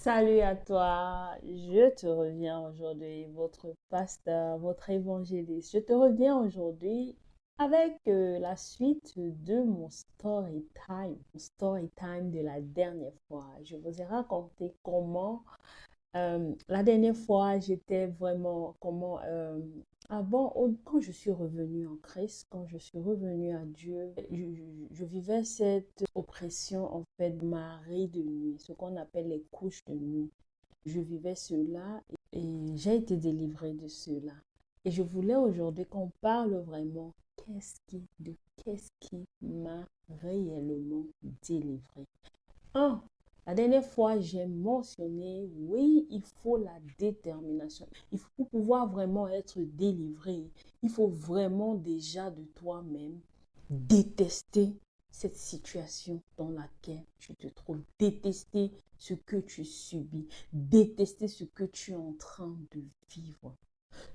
Salut à toi, je te reviens aujourd'hui, votre pasteur, votre évangéliste. Je te reviens aujourd'hui avec la suite de mon story time de la dernière fois. Je vous ai raconté comment la dernière fois, j'étais vraiment, quand je suis revenue en Christ, quand je suis revenue à Dieu, je vivais cette oppression, en fait, de marée de nuit, ce qu'on appelle les couches de nuit. Je vivais cela et j'ai été délivrée de cela. Et je voulais aujourd'hui qu'on parle vraiment qu'est-ce qui m'a réellement délivrée. Un, la dernière fois, j'ai mentionné, oui, il faut la détermination. Il faut pour pouvoir vraiment être délivré. Il faut vraiment déjà de toi-même détester cette situation dans laquelle tu te trouves, détester ce que tu subis, détester ce que tu es en train de vivre.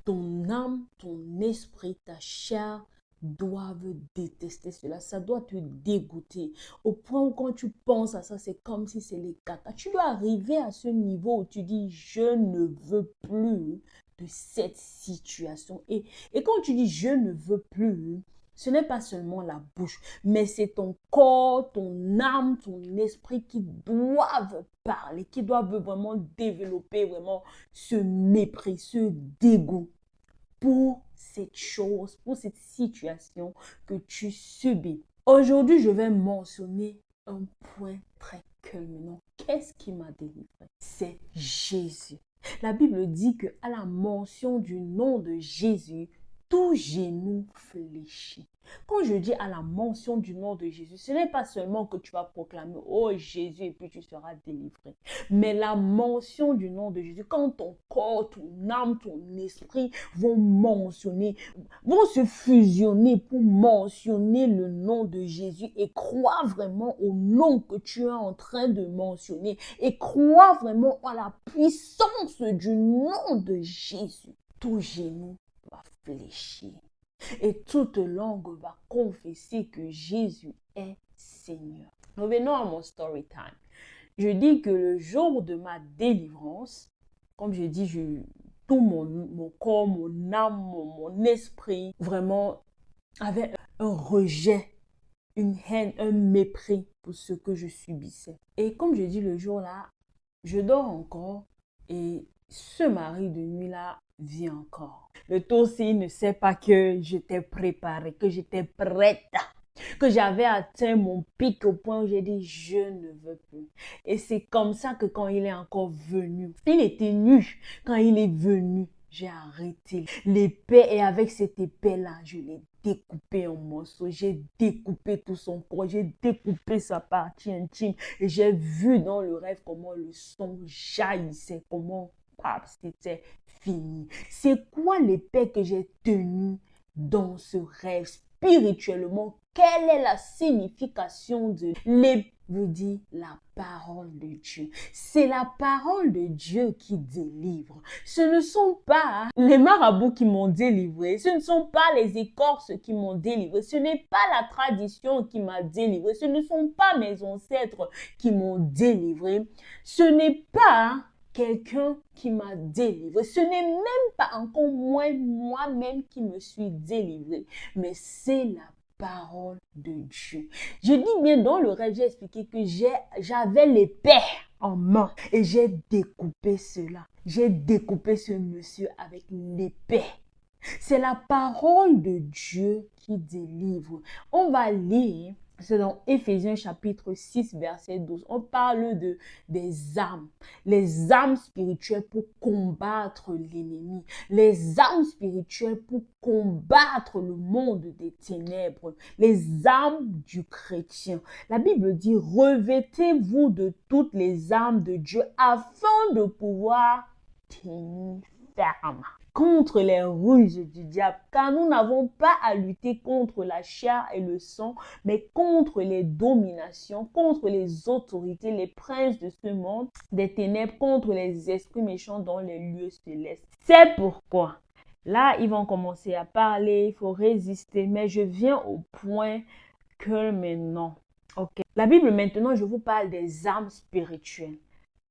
Ton âme, ton esprit, ta chair doivent détester cela. Ça doit te dégoûter. Au point où quand tu penses à ça, c'est comme si c'est les caca. Tu dois arriver à ce niveau où tu dis, je ne veux plus de cette situation. Et quand tu dis, je ne veux plus, ce n'est pas seulement la bouche, mais c'est ton corps, ton âme, ton esprit qui doivent parler, qui doivent vraiment développer vraiment ce mépris, ce dégoût pour cette chose, pour cette situation que tu subis. Aujourd'hui, je vais mentionner un point très culminant. Qu'est-ce qui m'a délivré? C'est Jésus. La Bible dit que à la mention du nom de Jésus, tout genou fléchit. Quand je dis à la mention du nom de Jésus, ce n'est pas seulement que tu vas proclamer oh Jésus et puis tu seras délivré. Mais la mention du nom de Jésus, quand ton corps, ton âme, ton esprit vont mentionner, vont se fusionner pour mentionner le nom de Jésus et croire vraiment au nom que tu es en train de mentionner et croire vraiment à la puissance du nom de Jésus. Tout genou va fléchir et toute langue va confesser que Jésus est Seigneur. Revenons à mon story time. Je dis que le jour de ma délivrance, comme je dis, tout mon corps, mon âme, mon esprit, vraiment avait un rejet, une haine, un mépris pour ce que je subissais. Et comme je dis le jour-là, je dors encore et ce mari de nuit-là vient encore. Le tour-ci ne sait pas que j'étais préparée, que j'étais prête, que j'avais atteint mon pic au point où j'ai dit je ne veux plus. Et c'est comme ça que quand il est encore venu, il était nu. Quand il est venu, j'ai arrêté l'épée et avec cette épée-là, je l'ai découpé en morceaux. J'ai découpé tout son corps, j'ai découpé sa partie intime et j'ai vu dans le rêve comment le sang jaillissait, comment c'était fini. C'est quoi l'épée que j'ai tenue dans ce rêve spirituellement? Quelle est la signification de l'épée? Vous dit la parole de Dieu. C'est la parole de Dieu qui délivre. Ce ne sont pas les marabouts qui m'ont délivré. Ce ne sont pas les écorces qui m'ont délivré. Ce n'est pas la tradition qui m'a délivré. Ce ne sont pas mes ancêtres qui m'ont délivré. Ce n'est pas quelqu'un qui m'a délivré. Ce n'est même pas encore moi-même qui me suis délivré, mais c'est la parole de Dieu. Je dis bien dans le rêve, j'ai expliqué que j'avais l'épée en main et j'ai découpé cela. J'ai découpé ce monsieur avec l'épée. C'est la parole de Dieu qui délivre. On va lire, c'est dans Éphésiens chapitre 6, verset 12. On parle des armes, les armes spirituelles pour combattre l'ennemi, les armes spirituelles pour combattre le monde des ténèbres, les armes du chrétien. La Bible dit, revêtez-vous de toutes les armes de Dieu afin de pouvoir tenir ferme contre les ruses du diable, car nous n'avons pas à lutter contre la chair et le sang, mais contre les dominations, contre les autorités, les princes de ce monde, des ténèbres, contre les esprits méchants dans les lieux célestes. C'est pourquoi, là, ils vont commencer à parler, il faut résister, mais je viens au point que maintenant, ok. La Bible, maintenant, je vous parle des armes spirituelles.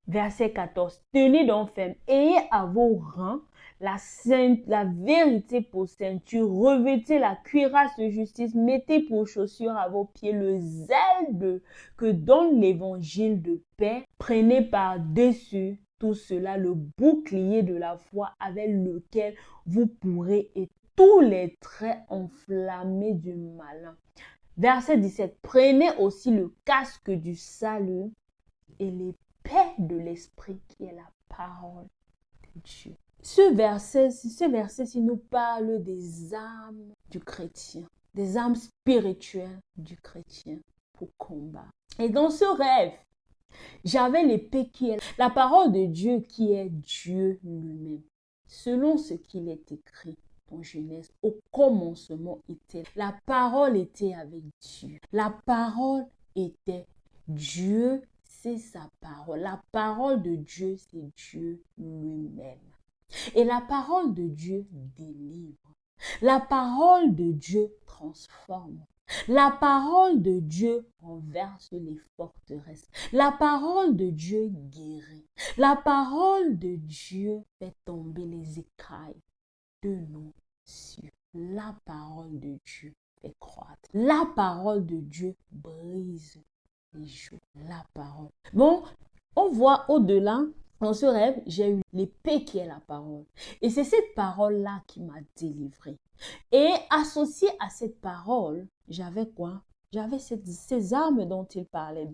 Verset 14. Tenez donc ferme. Ayez à vos reins la vérité pour ceinture. Revêtez la cuirasse de justice. Mettez pour chaussures à vos pieds le zèle que donne l'évangile de paix. Prenez par-dessus tout cela le bouclier de la foi avec lequel vous pourrez éteindre tous les traits enflammés du malin. Verset 17. Prenez aussi le casque du salut et l'épée de l'esprit qui est la parole de Dieu. Ce verset-ci nous parle des armes du chrétien, des armes spirituelles du chrétien pour combattre. Et dans ce rêve, j'avais l'épée qui est la parole de Dieu qui est Dieu lui-même. Selon ce qu'il est écrit en Genèse, au commencement était. La parole était avec Dieu. La parole était Dieu, c'est sa parole. La parole de Dieu, c'est Dieu lui-même. Et la parole de Dieu délivre. La parole de Dieu transforme. La parole de Dieu renverse les forteresses. La parole de Dieu guérit. La parole de Dieu fait tomber les écailles de nos cieux. La parole de Dieu fait croître. La parole de Dieu brise les joues. La parole. Bon, on voit au-delà. Dans ce rêve, j'ai eu l'épée qui est la parole. Et c'est cette parole-là qui m'a délivrée. Et associé à cette parole, j'avais quoi? J'avais ces armes dont il parlait,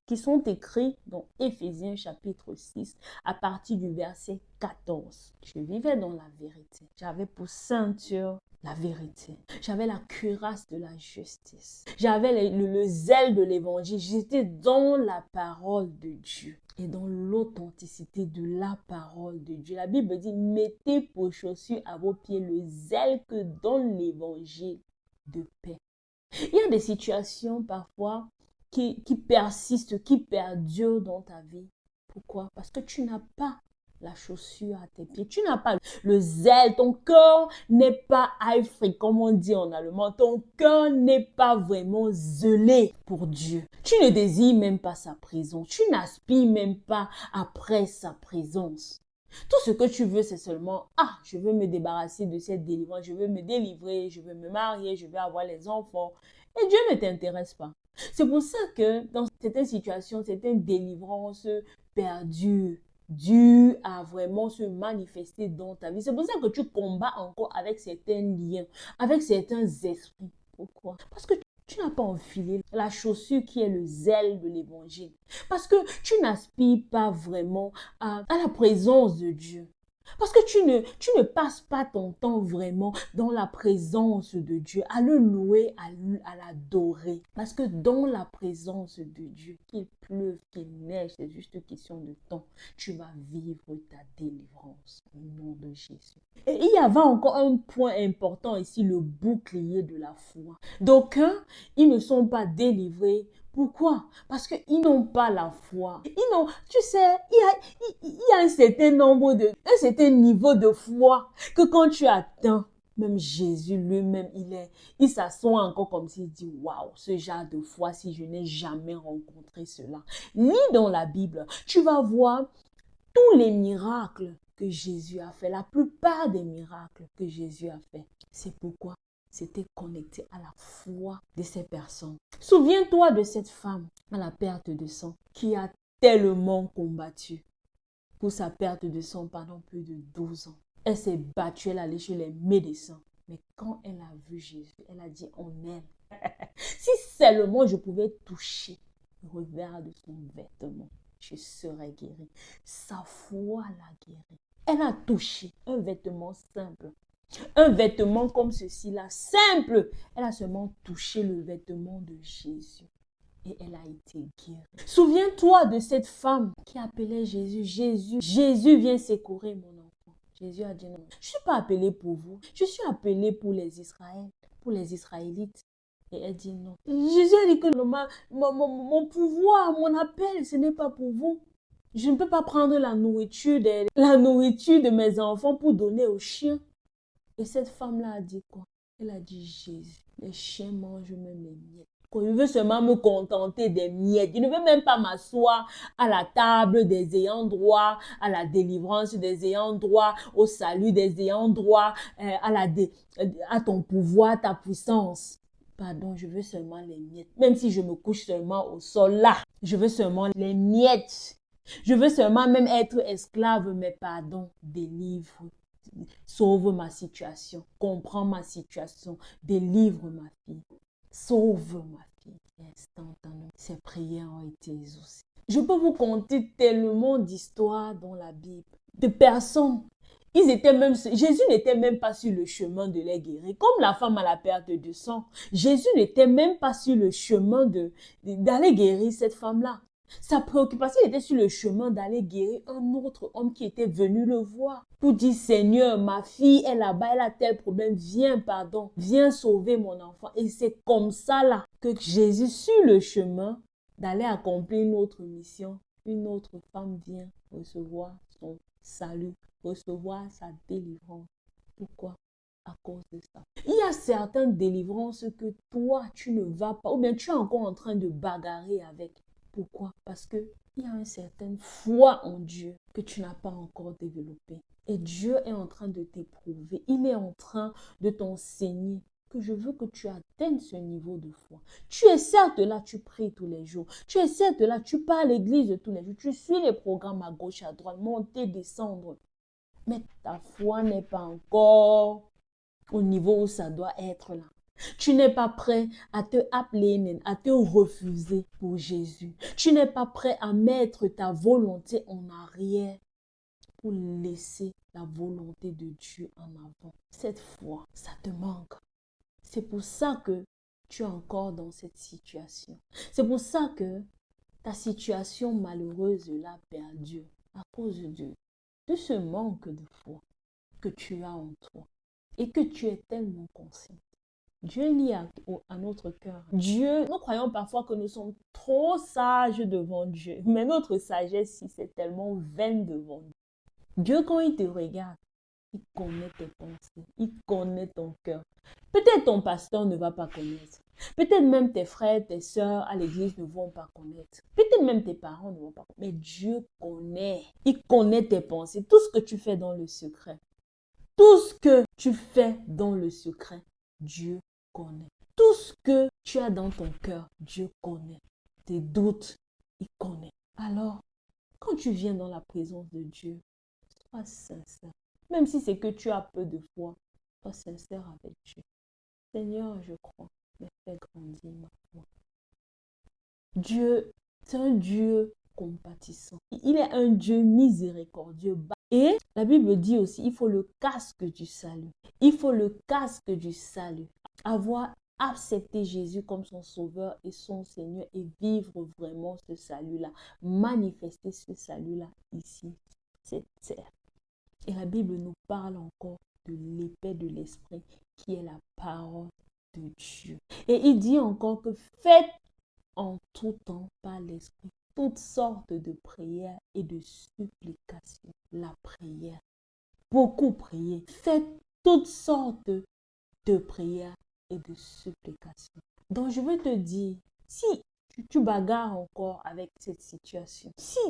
qui sont écrites dans Éphésiens chapitre 6, à partir du verset 14. Je vivais dans la vérité. J'avais pour ceinture la vérité. J'avais la cuirasse de la justice. J'avais le zèle de l'évangile. J'étais dans la parole de Dieu et dans l'authenticité de la parole de Dieu. La Bible dit, mettez pour chaussures à vos pieds le zèle que donne l'évangile de paix. Il y a des situations parfois qui persistent, qui perdurent dans ta vie. Pourquoi? Parce que tu n'as pas la chaussure à tes pieds. Tu n'as pas le zèle. Ton cœur n'est pas eifrig, comme on dit en allemand. Ton cœur n'est pas vraiment zélé pour Dieu. Tu ne désires même pas sa présence. Tu n'aspires même pas après sa présence. Tout ce que tu veux, c'est seulement, je veux me débarrasser de cette délivrance, je veux me délivrer, je veux me marier, je veux avoir les enfants. Et Dieu ne t'intéresse pas. C'est pour ça que dans certaines situations, certaines délivrances perdurent, dû à vraiment se manifester dans ta vie. C'est pour ça que tu combats encore avec certains liens, avec certains esprits. Pourquoi? Parce que tu n'as pas enfilé la chaussure qui est le zèle de l'évangile. Parce que tu n'aspires pas vraiment à la présence de Dieu. Parce que tu ne passes pas ton temps vraiment dans la présence de Dieu, à le louer, à l'adorer. Parce que dans la présence de Dieu, qu'il pleuve, qu'il neige, c'est juste une question de temps, tu vas vivre ta délivrance au nom de Jésus. Et il y avait encore un point important ici, le bouclier de la foi. D'aucuns, ils ne sont pas délivrés. Pourquoi? Parce qu'ils n'ont pas la foi. Tu sais, il y a un certain niveau de foi que quand tu atteins, même Jésus lui-même, il s'assoit encore comme s'il dit, waouh, ce genre de foi, si je n'ai jamais rencontré cela. Ni dans la Bible, tu vas voir tous les miracles que Jésus a fait, la plupart des miracles que Jésus a fait. C'est pourquoi c'était connecté à la foi de ces personnes. Souviens-toi de cette femme à la perte de sang qui a tellement combattu pour sa perte de sang pendant plus de 12 ans. Elle s'est battue, elle allait chez les médecins. Mais quand elle a vu Jésus, elle a dit en elle, si seulement je pouvais toucher le revers de son vêtement, je serais guérie. Sa foi l'a guérie. Elle a touché un vêtement simple. Un vêtement comme ceci-là, simple. Elle a seulement touché le vêtement de Jésus. Et elle a été guérie. Souviens-toi de cette femme qui appelait Jésus. Jésus, viens secourir mon enfant. Jésus a dit non. Je ne suis pas appelé pour vous. Je suis appelé pour les Israélites. Et elle dit non. Jésus a dit que mon pouvoir, mon appel, ce n'est pas pour vous. Je ne peux pas prendre la nourriture de mes enfants pour donner aux chiens. Et cette femme-là a dit quoi? Elle a dit Jésus, les chiens mangent même les miettes. Je veux seulement me contenter des miettes. Je ne veux même pas m'asseoir à la table des ayants droit, à la délivrance des ayants droit, au salut des ayants droit, à ton pouvoir, ta puissance. Pardon, je veux seulement les miettes. Même si je me couche seulement au sol là, je veux seulement les miettes. Je veux seulement même être esclave, mais pardon, délivre. Sauve ma situation, comprends ma situation, délivre ma fille, sauve ma fille. Instantanément, ces prières ont été exaucées. Je peux vous conter tellement d'histoires dans la Bible, de personnes. Jésus n'était même pas sur le chemin de les guérir. Comme la femme à la perte de sang, Jésus n'était même pas sur le chemin d'aller guérir cette femme-là. Sa préoccupation était sur le chemin d'aller guérir un autre homme qui était venu le voir. Pour dire, Seigneur, ma fille est là-bas, elle a tel problème, viens sauver mon enfant. Et c'est comme ça là que Jésus, sur le chemin d'aller accomplir une autre mission, une autre femme vient recevoir son salut, recevoir sa délivrance. Pourquoi? À cause de ça. Il y a certaines délivrances que toi, tu ne vas pas, ou bien tu es encore en train de bagarrer avec. Pourquoi? Parce qu'il y a une certaine foi en Dieu que tu n'as pas encore développée. Et Dieu est en train de t'éprouver. Il est en train de t'enseigner que je veux que tu atteignes ce niveau de foi. Tu es certes là, tu pries tous les jours. Tu es certes là, tu pars à l'église tous les jours. Tu suis les programmes à gauche, à droite, monter, descendre. Mais ta foi n'est pas encore au niveau où ça doit être là. Tu n'es pas prêt à te appeler, à te refuser pour Jésus. Tu n'es pas prêt à mettre ta volonté en arrière pour laisser la volonté de Dieu en avant. Cette foi, ça te manque. C'est pour ça que tu es encore dans cette situation. C'est pour ça que ta situation malheureuse l'a perdue à cause de ce manque de foi que tu as en toi et que tu es tellement conscient. Dieu lit à notre cœur. Dieu, nous croyons parfois que nous sommes trop sages devant Dieu, mais notre sagesse, c'est tellement vaine devant Dieu. Dieu, quand il te regarde, il connaît tes pensées, il connaît ton cœur. Peut-être ton pasteur ne va pas connaître. Peut-être même tes frères, tes sœurs à l'église ne vont pas connaître. Peut-être même tes parents ne vont pas connaître. Mais Dieu connaît. Il connaît tes pensées, tout ce que tu fais dans le secret. Tout ce que tu fais dans le secret, Dieu connaît. Tout ce que tu as dans ton cœur, Dieu connaît. Tes doutes, il connaît. Alors, quand tu viens dans la présence de Dieu, sois sincère. Même si c'est que tu as peu de foi, sois sincère avec Dieu. Seigneur, je crois, mais fais grandir ma foi. Dieu, c'est un Dieu compatissant. Il est un Dieu miséricordieux. Et la Bible dit aussi, il faut le casque du salut. Il faut le casque du salut. Avoir accepté Jésus comme son sauveur et son Seigneur et vivre vraiment ce salut-là. Manifester ce salut-là ici, cette terre. Et la Bible nous parle encore de l'épée de l'esprit qui est la parole de Dieu. Et il dit encore que faites en tout temps par l'esprit toutes sortes de prières et de supplications. La prière. Beaucoup prier. Faites toutes sortes de prières et de supplications. Donc je veux te dire, si tu bagarres encore avec cette situation, si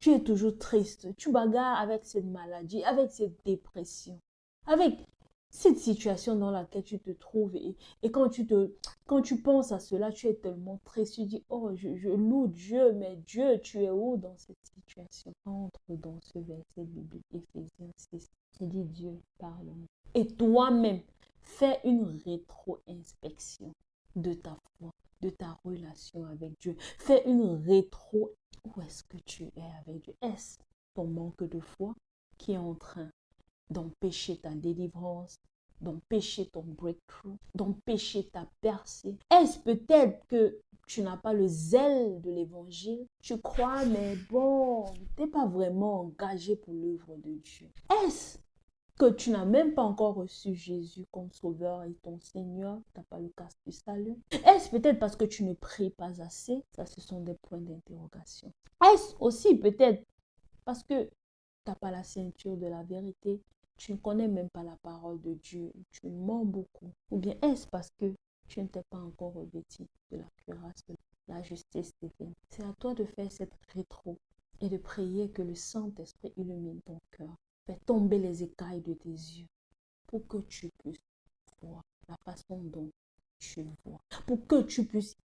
tu es toujours triste, tu bagarres avec cette maladie, avec cette dépression, avec cette situation dans laquelle tu te trouves et quand tu penses à cela, tu es tellement triste, tu dis, oh, je loue Dieu, mais Dieu, tu es où dans cette situation? Entre dans ce verset biblique, Éphésiens 6, il dit, Dieu, parle-moi. Et toi-même, fais une rétro-inspection de ta foi, de ta relation avec Dieu. Fais une rétro. Où est-ce que tu es avec Dieu? Est-ce ton manque de foi qui est en train d'empêcher ta délivrance, d'empêcher ton breakthrough, d'empêcher ta percée? Est-ce peut-être que tu n'as pas le zèle de l'évangile? Tu crois, mais bon, tu n'es pas vraiment engagé pour l'œuvre de Dieu. Est-ce que tu n'as même pas encore reçu Jésus comme sauveur et ton Seigneur, tu n'as pas le casque du salut? Est-ce peut-être parce que tu ne pries pas assez? Ça, ce sont des points d'interrogation. Est-ce aussi peut-être parce que tu n'as pas la ceinture de la vérité? Tu ne connais même pas la parole de Dieu, tu mens beaucoup. Ou bien est-ce parce que Tu ne t'es pas encore revêtu de la cuirasse de la justice divine. C'est à toi de faire cette rétro et de prier que le Saint-Esprit illumine ton cœur. Fais tomber les écailles de tes yeux pour que tu puisses voir la façon dont tu vois. Pour que tu puisses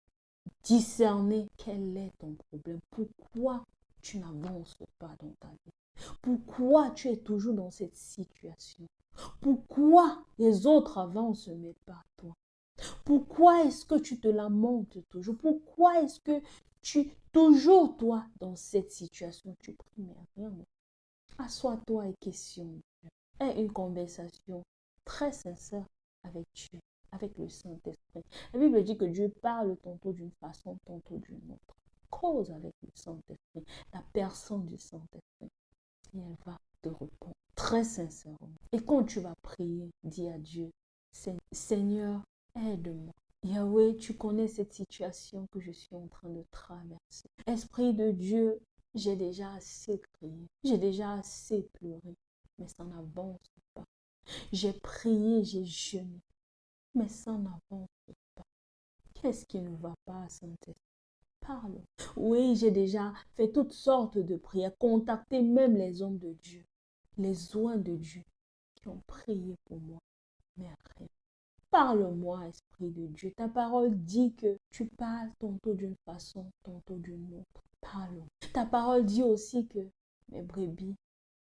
discerner quel est ton problème. Pourquoi tu n'avances pas dans ta vie? Pourquoi tu es toujours dans cette situation? Pourquoi les autres avancent mais pas toi? Pourquoi est-ce que tu te lamentes toujours? Pourquoi est-ce que toujours toi, dans cette situation, tu pries, mais rien? Assois-toi et questionne. Aie une conversation très sincère avec Dieu, avec le Saint-Esprit. La Bible dit que Dieu parle tantôt d'une façon, tantôt d'une autre. Cause avec le Saint-Esprit, la personne du Saint-Esprit. Et elle va te répondre très sincèrement. Et quand tu vas prier, dis à Dieu, Seigneur, aide-moi. Yahweh, tu connais cette situation que je suis en train de traverser. Esprit de Dieu, j'ai déjà assez crié, j'ai déjà assez pleuré, mais ça n'avance pas. J'ai prié, j'ai jeûné, mais ça n'avance pas. Qu'est-ce qui ne va pas, Saint-Esprit? Parle. Oui, j'ai déjà fait toutes sortes de prières, contacté même les hommes de Dieu, les oins de Dieu qui ont prié pour moi, mais rien. Parle-moi, Esprit de Dieu. Ta parole dit que tu parles tantôt d'une façon, tantôt d'une autre. Parle. Ta parole dit aussi que mes brebis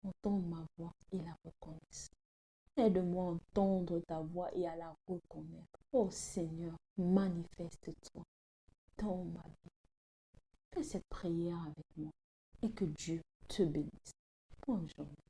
entendent ma voix et la reconnaissent. Aide-moi à entendre ta voix et à la reconnaître. Oh Seigneur, manifeste-toi dans ma vie. Fais cette prière avec moi et que Dieu te bénisse. Bonne journée.